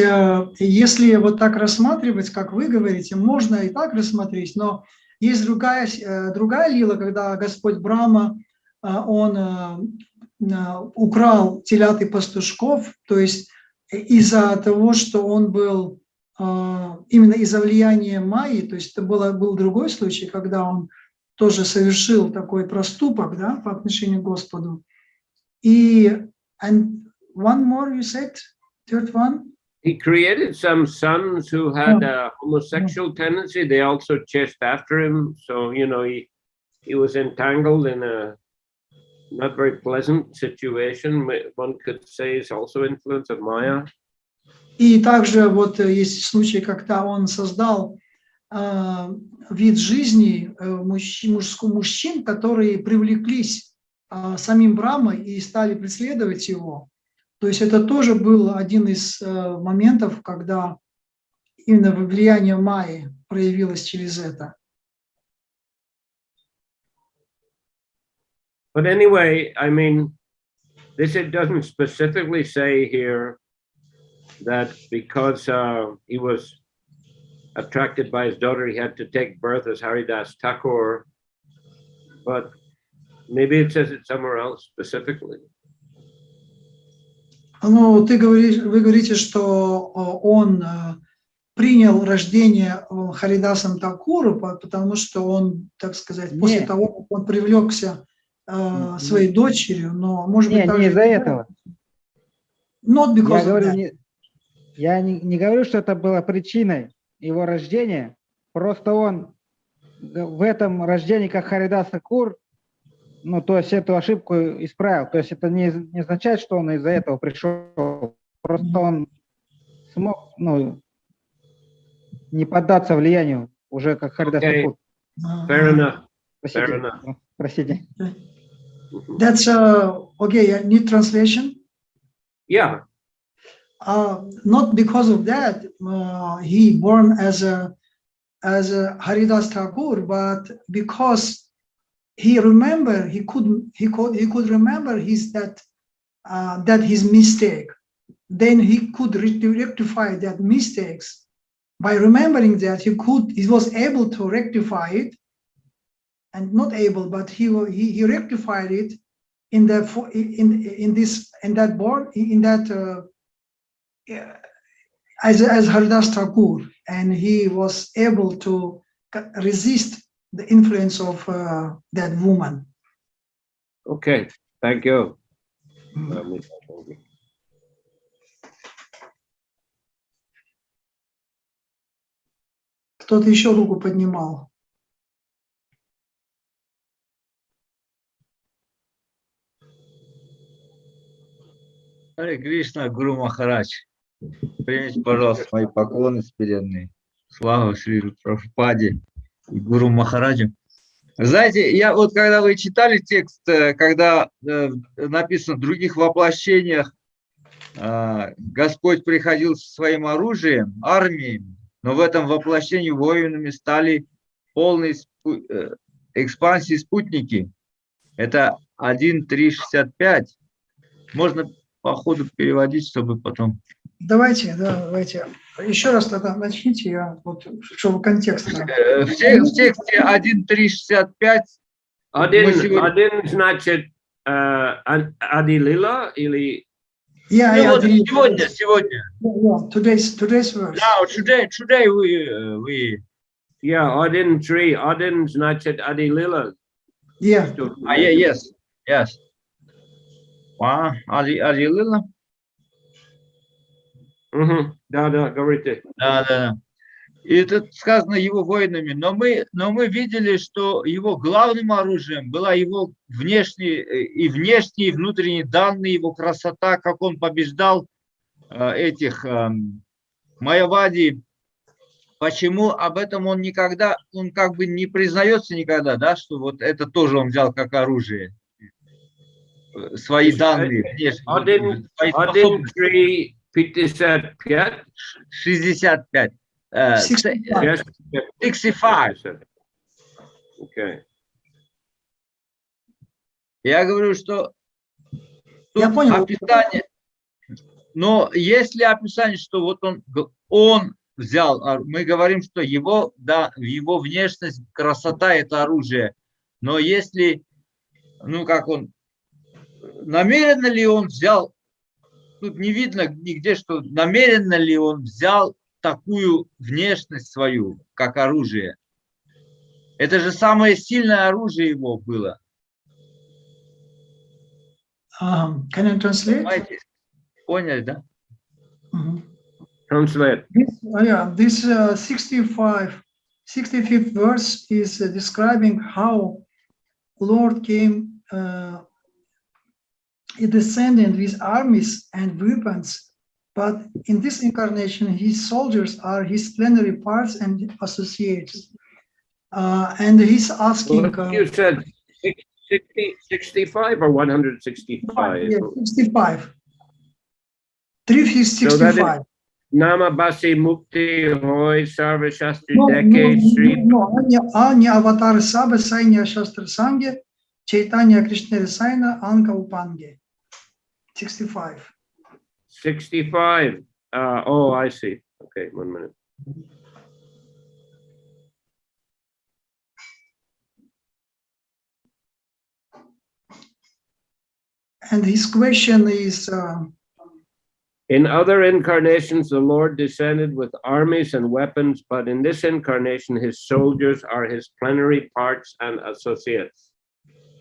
если вот так рассматривать, как вы говорите, можно и так рассмотреть, но есть другая лила, когда Господь Брахма, он украл телят и пастушков, то есть из-за того, что он был именно из-за влияния Майи, то есть это был другой случай, когда он тоже совершил такой проступок, да, по отношению к Господу. And one more you said, third one? He created some sons who had a homosexual tendency. They also chased after him. So, he was entangled in a not very pleasant situation. One could say is also influence of Maya. И также вот есть случай, когда он создал вид жизни мужчин, которые привлеклись самим Брамой и стали преследовать его. То есть это тоже был один из моментов, когда именно влияние Майи проявилось через это. But anyway, I mean, this it doesn't specifically say here that because he was attracted by his daughter, he had to take birth as Haridas Thakur, but maybe it says it somewhere else specifically. Ну, вы говорите, что он принял рождение Харидасом Такуру, потому что он, так сказать, после того, как он привлекся своей дочерью, но, может быть, не из-за этого. Not because of that. Я не говорю, что это было причиной его рождения, просто он в этом рождении, как Харидас Такур, ну, то есть эту ошибку исправил. То есть это не означает, что он из-за этого пришел. Просто он смог, ну, не поддаться влиянию уже как Харидас Такур. Fair enough. Простите. Fair enough. Простите. That's okay. Need translation? Yeah. Not because of that he born as a Haridas Thakur, but because he could remember that his mistake. Then he could rectify that mistakes. By remembering that, he was able to rectify it, and not able, but he rectified it in that as Haridas Thakur, and he was able to resist the influence of that woman. Okay, thank you. Кто-то еще руку поднимал? Харе Кришна, Гуру Махарадж. Примите, пожалуйста, мои поклоны смиренные. Слава Шриле Прабхупаде и Гуру Махараджу. Знаете, я вот когда вы читали текст, когда написано в других воплощениях, Господь приходил со своим оружием, армией, но в этом воплощении воинами стали полной экспансии спутники. Это 1.3.65. Можно по ходу переводить, чтобы потом... Давайте. Еще раз тогда начните, чтобы контекст. В тексте 1.3.65. Один значит Ади-лила или... Сегодня. Today's verse. Now, today we... Yeah, один значит Ади-лила. Yeah. Yes. Ади-лила? Да, говорите. Да. И тут сказано его воинами, но мы видели, что его главным оружием была его внешние и внутренние данные, его красота, как он побеждал этих майявади. Почему об этом он как бы не признается никогда, да, что вот это тоже он взял как оружие, свои данные внешние, свои способности. 65. 65. 65. Okay. Я говорю, что Я понял. описание, но если описание, что вот он взял, мы говорим, что его внешность, красота – это оружие, но если, намеренно ли он взял, тут не видно нигде, что намеренно ли он взял такую внешность свою, как оружие. Это же самое сильное оружие его было. Can you translate? Поняли, да? Translate. This 65th verse is describing how Lord came. He descended with armies and weapons, but in this incarnation, his soldiers are his plenary parts and associates. And he's asking. You said 65 or 165? Yeah, 65. 365. Nama Basi Mukti Hoy Sarva Shastri No, Deke Sri. Ани Аватар Саба Сайня Шастра Санге, Чайтанья Кришна Сайна Анка Упанге. 65. 65. Oh, I see. Okay, 1 minute. And his question is, in other incarnations, the Lord descended with armies and weapons, but in this incarnation, his soldiers are his plenary parts and associates.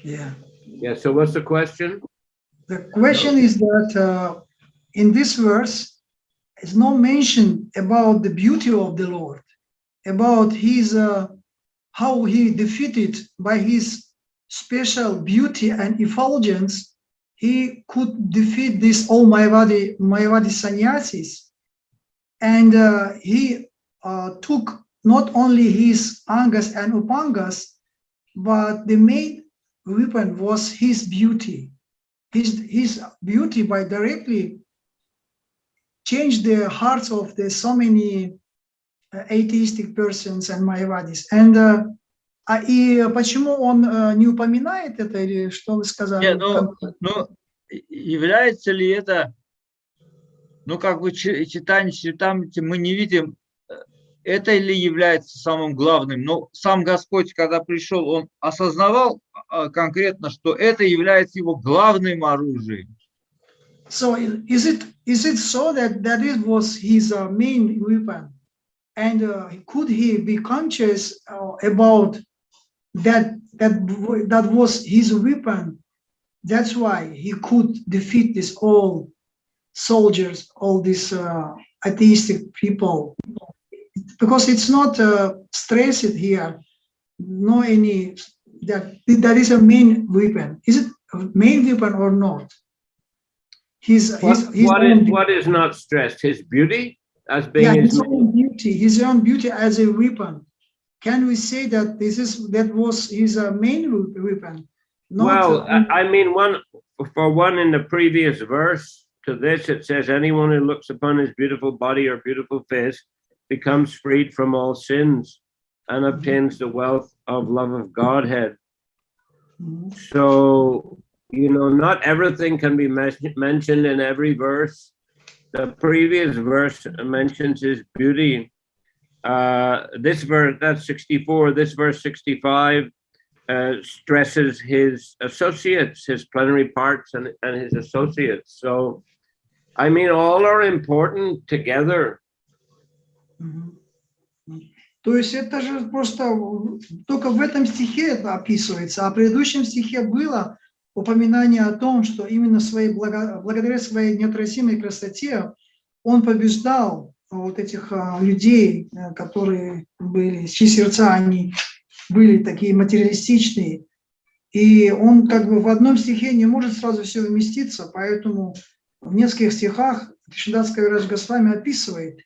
yeah. Yeah, so what's the question? The question is that in this verse, it's no mention about the beauty of the Lord, about his how he defeated by his special beauty and effulgence. He could defeat these all Mayavadi sannyasis, and he took not only his angas and upangas, but the main weapon was his beauty. His beauty by directly changed the hearts of the so many atheistic persons and Mayavadis. And и почему он не упоминает это, или что вы сказали? Нет, ну, является ли это, ну, как бы читание, там мы не видим, это ли является самым главным. Но сам Господь, когда пришел, он осознавал конкретно, что это является его главным оружием. So is it so that it was his main weapon? And could he be conscious about that was his weapon? That's why he could defeat this all soldiers, all these atheistic people, because it's not stressed here. No any that is a main weapon. Is it a main weapon or not? What is not stressed? His beauty as being his own beauty. His own beauty as a weapon. Can we say that that was his main weapon? Not, well, I mean, one in the previous verse to this, it says, anyone who looks upon his beautiful body or beautiful face becomes freed from all sins and obtains the wealth of love of Godhead. So, you know, not everything can be mentioned in every verse. The previous verse mentions his beauty. This verse, that's 64, this verse 65 stresses his associates, his plenary parts and his associates. So, I mean, all are important together. То есть это же просто только в этом стихе это описывается, а в предыдущем стихе было упоминание о том, что именно благодаря своей неотразимой красоте он побеждал вот этих людей, которые были, чьи сердца они были такие материалистичные. И он как бы в одном стихе не может сразу все вместиться, поэтому в нескольких стихах Кришнадас Кавирадж Госвами описывает.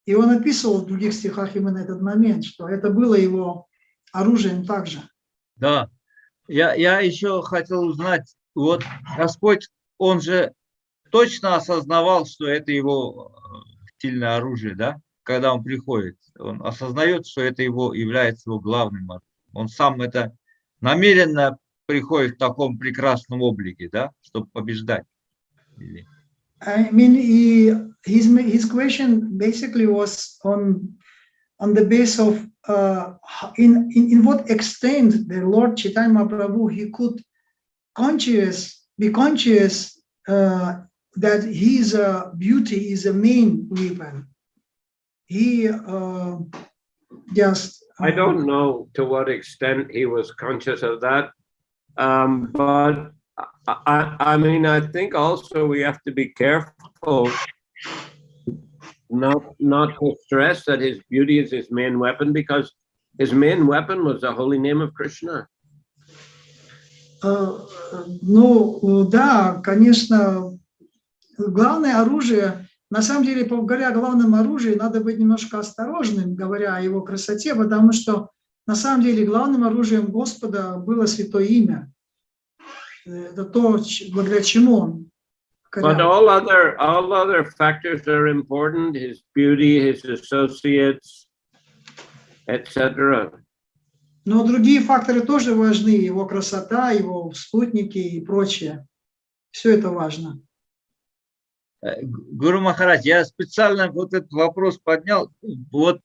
И он описывал в других стихах именно этот момент, что это было его оружием также. Да, я еще хотел узнать, вот Господь, он же точно осознавал, что это его сильное оружие, да? Когда он приходит, он осознает, что это является его главным оружием. Он сам это намеренно приходит в таком прекрасном облике, да, чтобы побеждать. I mean, his question basically was on the base of in what extent the Lord Chaitanya Mahaprabhu he could be conscious that his beauty is a main weapon. He just. I don't know to what extent he was conscious of that, but. I mean, I think also we have to be careful not to stress that his beauty is his main weapon, because his main weapon was the holy name of Krishna. Ну, да, конечно, главное оружие, на самом деле, говоря о главном оружии, надо быть немножко осторожным, говоря о его красоте, потому что на самом деле главным оружием Господа было святое имя. это то, благодаря чему он But покорял. all other factors are important, his beauty, his associates, etc. Но другие факторы тоже важны, его красота, его спутники и прочее. Все это важно. Гуру Махарадж, я специально вот этот вопрос поднял. Вот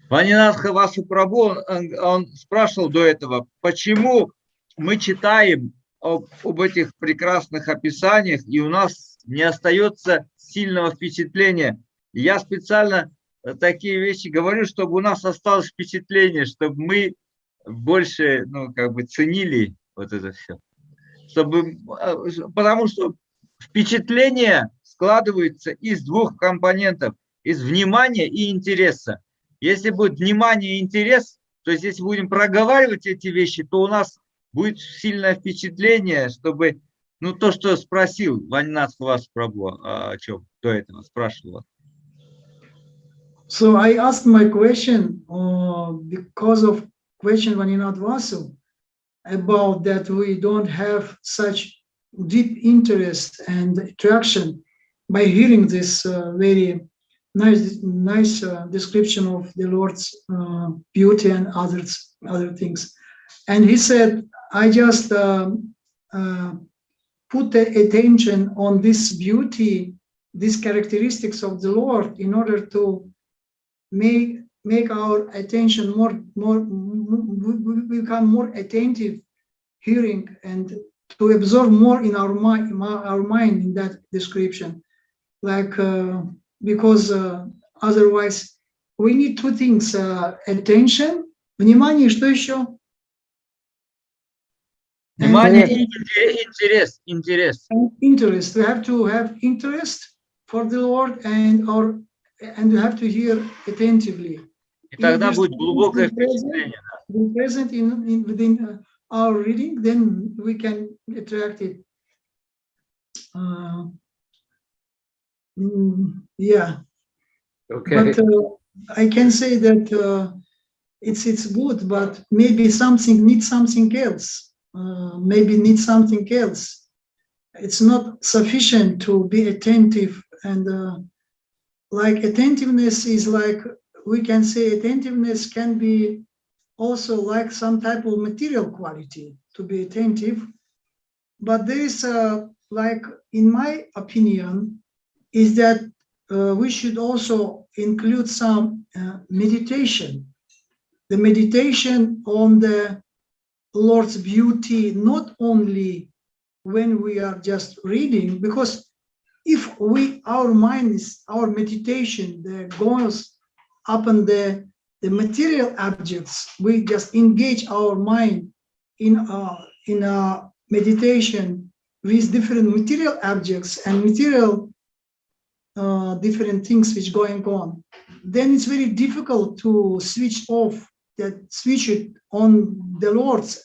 Ванинатха Васу Прабху, он спрашивал до этого, почему мы читаем об этих прекрасных описаниях, и у нас не остается сильного впечатления. Я специально такие вещи говорю, чтобы у нас осталось впечатление, чтобы мы больше, ценили вот это все. Потому что впечатление складывается из двух компонентов, из внимания и интереса. Если будет внимание и интерес, то есть если будем проговаривать эти вещи, то у нас будет сильное впечатление, чтобы, то, что спросил Ванинатха Васу Прабху, о чем до этого спрашивал. So I asked my question because of question Vaninatha Vasu about that we don't have such deep interest and attraction by hearing this very nice description of the Lord's beauty and other things. And he said, I just put the attention on this beauty, these characteristics of the Lord in order to make our attention become more attentive, hearing, and to absorb more in our mind in that description. Because otherwise we need two things: attention, внимание, что еще? Внимание и интерес. Interest. We have to have interest for the Lord and you have to hear attentively. И тогда будет глубокое впечатление. Be present within our reading, then we can attract it. Yeah. Okay. But I can say that it's good, but maybe something needs something else. Maybe needs something else. It's not sufficient to be attentive, and attentiveness is we can say attentiveness can be also like some type of material quality to be attentive. But there is in my opinion, is that we should also include some meditation. The meditation on the Lord's beauty, not only when we are just reading, because if our mind is, our meditation that goes up on the material objects, we just engage our mind in a meditation with different material objects and material different things which going on, then it's very difficult to switch it on the Lord's.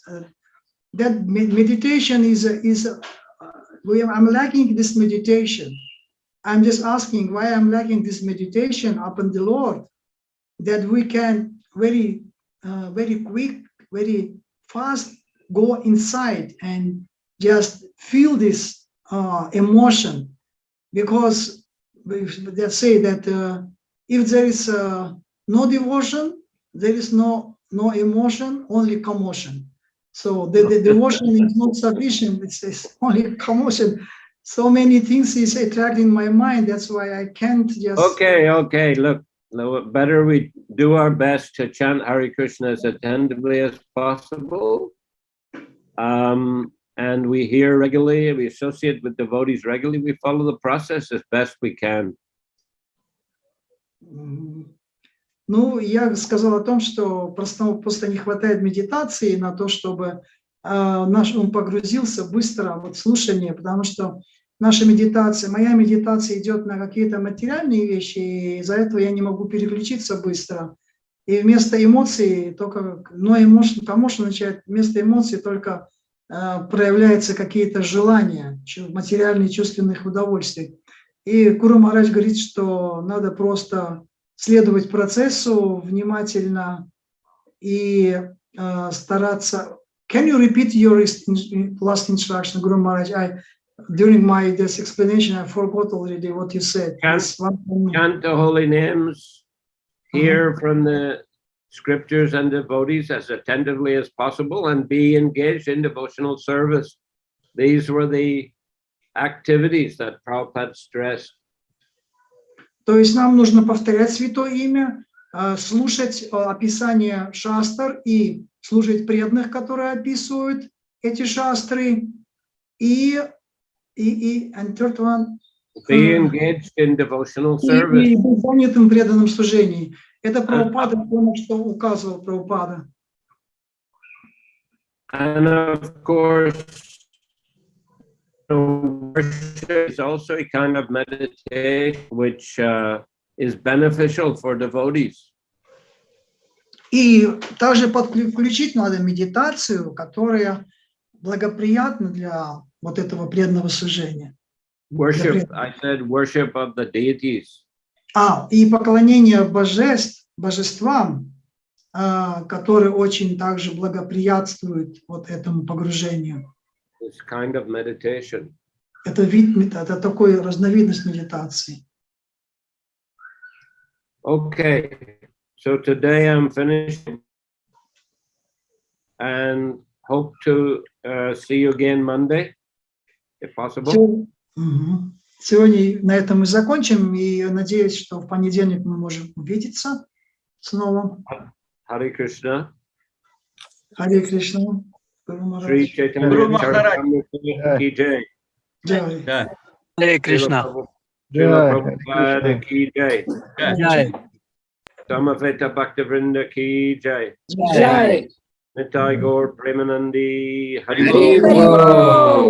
That meditation I'm lacking this meditation. I'm just asking why I'm lacking this meditation upon the Lord, that we can very quick, very fast go inside and just feel this emotion. Because they say that if there is no devotion, there is no emotion, only commotion. So the devotion is not sufficient. It's only commotion. So many things is attracting my mind. That's why I can't just. Okay. Look, better we do our best to chant Hare Krishna as attentively as possible. And we hear regularly, we associate with devotees regularly, we follow the process as best we can. Ну, я сказал о том, что просто не хватает медитации на то, чтобы он погрузился быстро в слушание, потому что моя медитация идет на какие-то материальные вещи, и из-за этого я не могу переключиться быстро. И вместо эмоций только, commotion начинает, вместо эмоций только проявляются какие-то желания, материальные, чувственных удовольствий. И Гуру Махарадж говорит, что надо просто следовать процессу внимательно и стараться Can you repeat your last instruction, Guru Maharaj? During this explanation, I forgot already what you said. Chant the holy names, hear from the scriptures and devotees as attentively as possible, and be engaged in devotional service. These were the activities that Prabhupada stressed. То есть нам нужно повторять святое имя, слушать описание шастр и слушать преданных, которые описывают эти шастры, and third one, be engaged in devotional service. И быть занятым в преданном служении. Это Прабхупада, на что указывал Прабхупада. And of course, worship is also a kind of meditation which is beneficial for devotees. И также подключить надо медитацию, которая благоприятна для вот этого преданного служения. Worship, I said worship of the deities. И поклонение божествам, которые очень также благоприятствуют вот этому погружению. This kind of meditation. Это такой разновидность медитации. Okay, so today I'm finishing and hope to see you again Monday, if possible. Сегодня на этом мы закончим, и надеюсь, что в понедельник мы можем увидеться снова. Харе Кришна. Харе Кришна. Шри Chaitanya Charitamrita ki jai. Jai. Харе Кришна. Шрила Прабхупада ki jai. Jai. Samaveta Bhaktivinoda ki jai. Jai. Nitai Gaur Premanandi Hari Hari Bol.